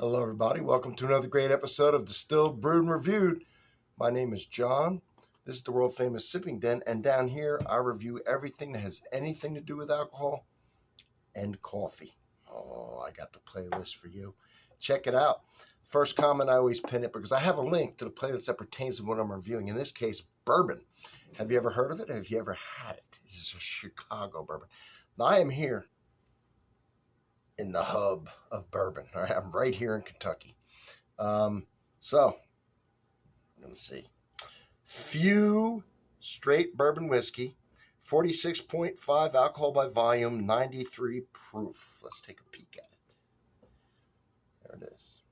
Hello, everybody. Welcome to another great episode of Distilled, Brewed, and Reviewed. My name is John. This is the world-famous Sipping Den, and down here I review everything that has anything to do with alcohol and coffee. Oh, I got the playlist for you. Check it out. First comment, I always pin it because I have a link to the playlist that pertains to what I'm reviewing. In this case, bourbon. Have you ever heard of it? Have you ever had it? It's a Chicago bourbon. Now, I am here in the hub of bourbon. All right, I'm right here in Kentucky. So, let me see. Few straight bourbon whiskey, 46.5 alcohol by volume, 93 proof. Let's take a peek at it. There it is.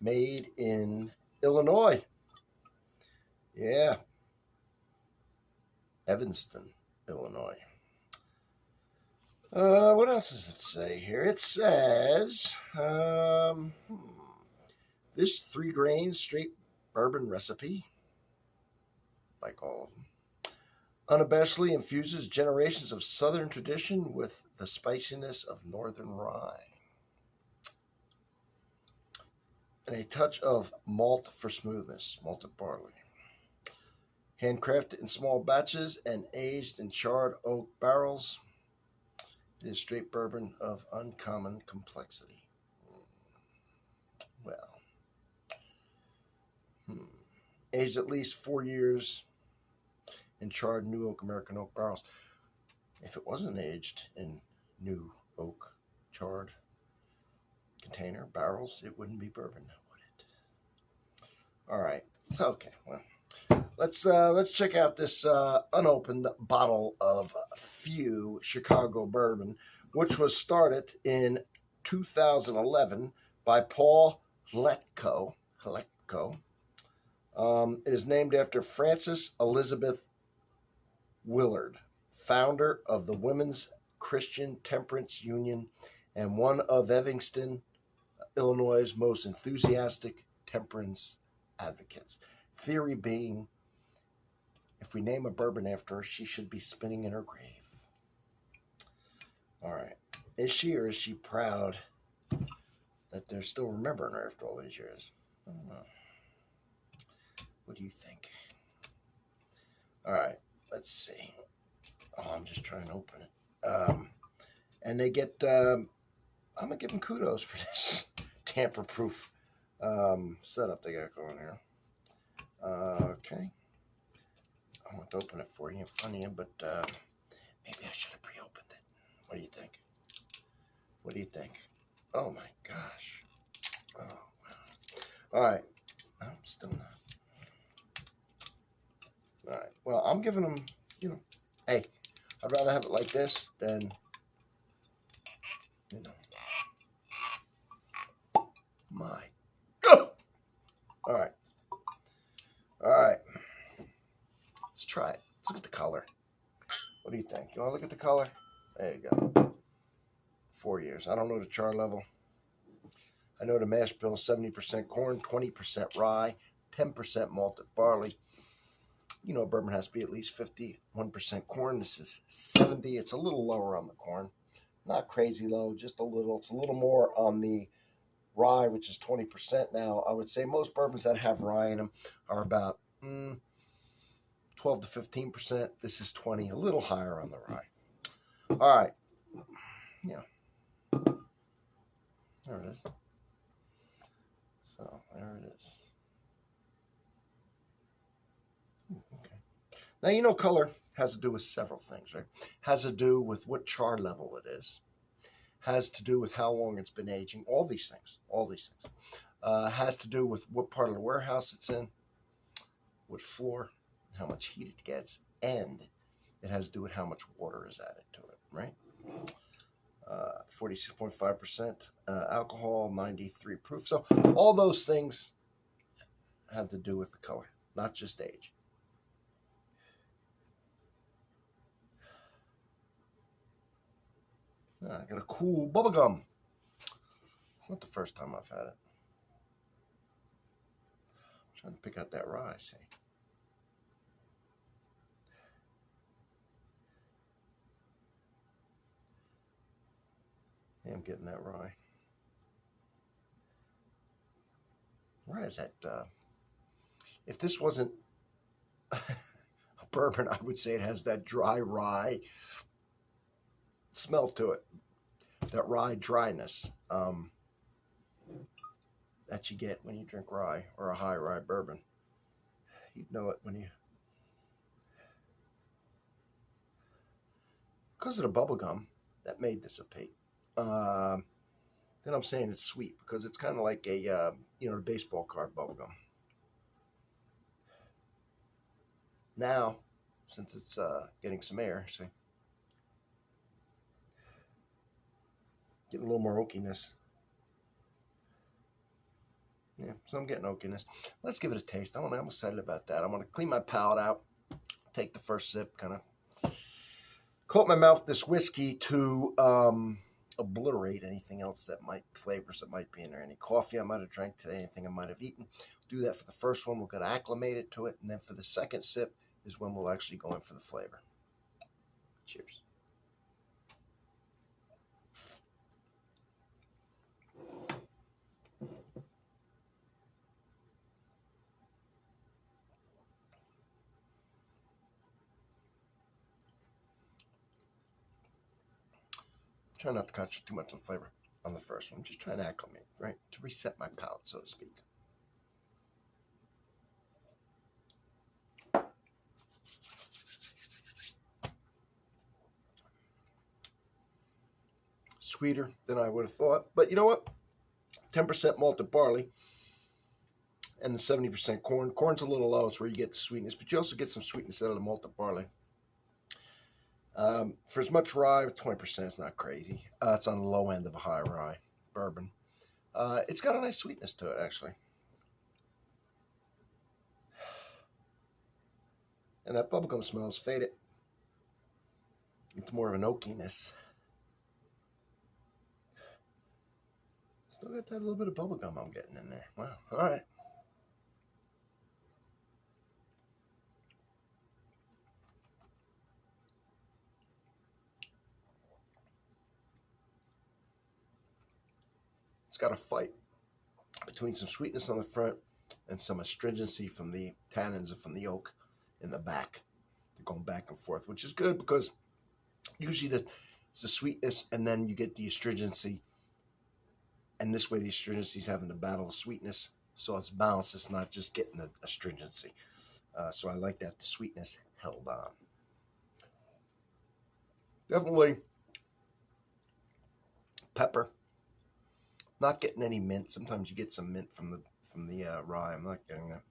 Made in Illinois. Yeah. Evanston, Illinois. What else does it say here? It says, this 3 grain straight bourbon recipe, like all of them, unabashedly infuses generations of Southern tradition with the spiciness of Northern rye and a touch of malt for smoothness, malted barley. Handcrafted in small batches and aged in charred oak barrels. It is straight bourbon of uncommon complexity. Well, aged at least 4 years in charred new oak American oak barrels. If it wasn't aged in new oak charred container barrels, it wouldn't be bourbon, would it? All right, it's okay. Well, let's check out this unopened bottle of Few Chicago bourbon, which was started in 2011 by Paul Letko. It is named after Francis Elizabeth Willard, founder of the Women's Christian Temperance Union and one of Evanston, Illinois' most enthusiastic temperance advocates. Theory being, if we name a bourbon after her, she should be spinning in her grave. All right. Is she or is she proud that they're still remembering her after all these years? I don't know. What do you think? All right. Let's see. Oh, I'm just trying to open it. And they get, I'm going to give them kudos for this tamper-proof setup they got going here. Okay. I want to open it for you in front of you, but maybe I should have pre-opened it. What do you think? What do you think? Oh my gosh. Oh, wow. All right. I'm still not. All right. Well, I'm giving them, hey, I'd rather have it like this than, my God. All right. All right. Let's try it. Let's look at the color. What do you think? You want to look at the color? There you go. 4 years. I don't know the char level. I know the mash bill is 70% corn, 20% rye, 10% malted barley. You know, bourbon has to be at least 51% corn. This is 70. It's a little lower on the corn. Not crazy low, just a little. It's a little more on the rye, which is 20%. Now, I would say most bourbons that have rye in them are about 12 to 15%. This is 20, a little higher on the rye. All right. Yeah. There it is. So, there it is. Okay. Now, color has to do with several things, right? Has to do with what char level it is. Has to do with how long it's been aging. All these things. Has to do with what part of the warehouse it's in, what floor, how much heat it gets, and it has to do with how much water is added to it, right? 46.5% alcohol, 93 proof. So all those things have to do with the color, not just age. I got a cool bubble gum. It's not the first time I've had it. I'm trying to pick out that rye, see. Yeah, I'm getting that rye. where is that? If this wasn't a bourbon, I would say it has that dry rye smell to it, that rye dryness that you get when you drink rye or a high rye bourbon. You'd know it when you, because of the bubble gum that may dissipate. Then I'm saying it's sweet because it's kind of like a the baseball card bubble gum. Now, since it's getting some air, see, getting a little more oakiness. Yeah, so I'm getting oakiness. Let's give it a taste. I'm excited about that. I want to clean my palate out, take the first sip, kind of coat my mouth with this whiskey to obliterate anything else that flavors that might be in there. Any coffee I might have drank today, anything I might have eaten. Do that for the first one. We'll get acclimated to it. And then for the second sip is when we'll actually go in for the flavor. Cheers. Try not to catch too much of the flavor on the first one. Just trying to acclimate, right? To reset my palate, so to speak. Sweeter than I would have thought. But you know what? 10% malted barley and the 70% corn. Corn's a little low. It's where you get the sweetness, but you also get some sweetness out of the malted barley. For as much rye, 20% is not crazy. It's on the low end of a high rye bourbon. It's got a nice sweetness to it, actually. And that bubblegum smell is faded. It's more of an oakiness. Still got that little bit of bubblegum I'm getting in there. Wow. All right. It's got a fight between some sweetness on the front and some astringency from the tannins and from the oak in the back. They're going back and forth, which is good because usually it's the sweetness and then you get the astringency. And this way the astringency is having to battle the sweetness. So it's balanced. It's not just getting the astringency. So I like that the sweetness held on. Definitely pepper. Not getting any mint. Sometimes you get some mint from the rye. I'm not getting that.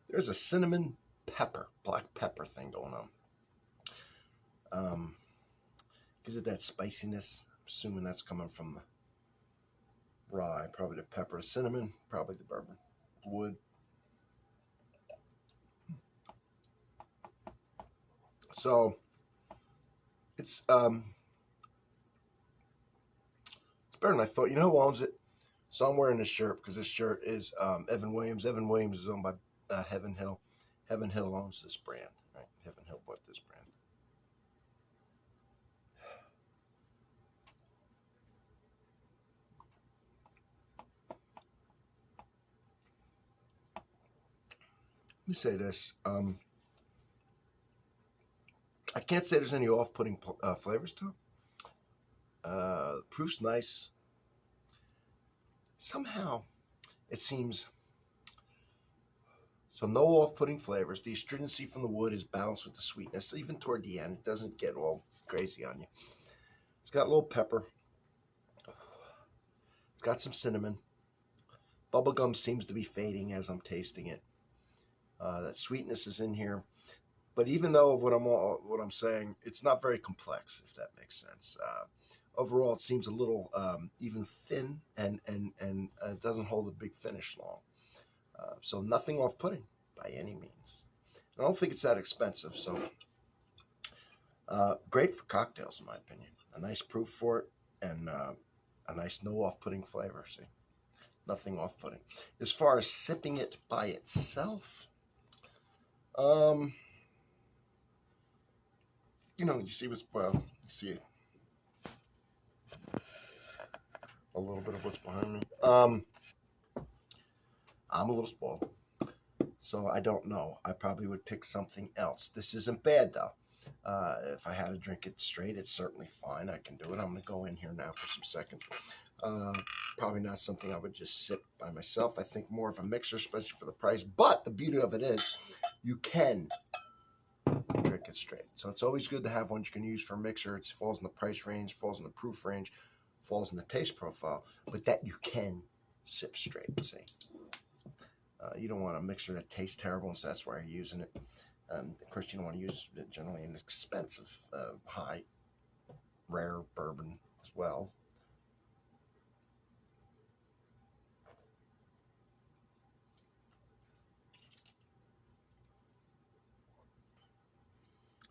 There's a cinnamon pepper, black pepper thing going on. Gives it that spiciness. I'm assuming that's coming from the rye, probably the pepper. Cinnamon, probably the bourbon. Wood. So it's better than I thought. You know who owns it? So I'm wearing this shirt because this shirt is Evan Williams. Evan Williams is owned by Heaven Hill. Heaven Hill owns this brand. Right? Heaven Hill bought this brand. Let me say this. I can't say there's any off-putting flavors to it. The proof's nice. Somehow, it seems... So no off-putting flavors. The astringency from the wood is balanced with the sweetness. Even toward the end, it doesn't get all crazy on you. It's got a little pepper. It's got some cinnamon. Bubblegum seems to be fading as I'm tasting it. That sweetness is in here. But even though of what I'm saying, it's not very complex, if that makes sense. Overall, it seems a little even thin, and it doesn't hold a big finish long. So nothing off-putting by any means. I don't think it's that expensive. So great for cocktails, in my opinion. A nice proof for it, and a nice no off-putting flavor. See, nothing off-putting. As far as sipping it by itself, you see what's, well, you see it. a little bit of what's behind me. I'm a little spoiled, so I don't know. I probably would pick something else. This isn't bad, though. If I had to drink it straight, it's certainly fine. I can do it. I'm going to go in here now for some seconds. Probably not something I would just sip by myself. I think more of a mixer, especially for the price. But the beauty of it is you can drink it straight. So it's always good to have one you can use for a mixer. It falls in the price range, falls in the proof range, falls in the taste profile, but that you can sip straight, see. You don't want a mixer that tastes terrible, and so that's why you're using it. Of course, you don't want to use generally an expensive, high, rare bourbon as well.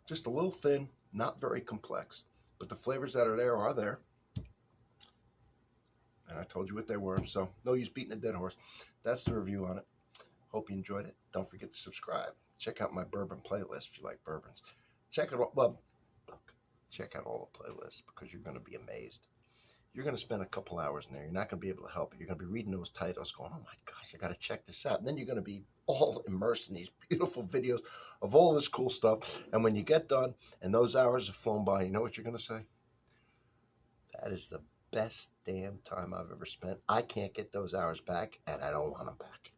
Just a little thin, not very complex, but the flavors that are there. And I told you what they were, so no use beating a dead horse. That's the review on it. Hope you enjoyed it. Don't forget to subscribe. Check out my bourbon playlist if you like bourbons. Check it all. Well, look, check out all the playlists because you're going to be amazed. You're going to spend a couple hours in there. You're not going to be able to help it. You're going to be reading those titles going, oh my gosh, I got to check this out. And then you're going to be all immersed in these beautiful videos of all this cool stuff. And when you get done and those hours have flown by, you know what you're going to say? That is the best damn time I've ever spent. I can't get those hours back, and I don't want them back.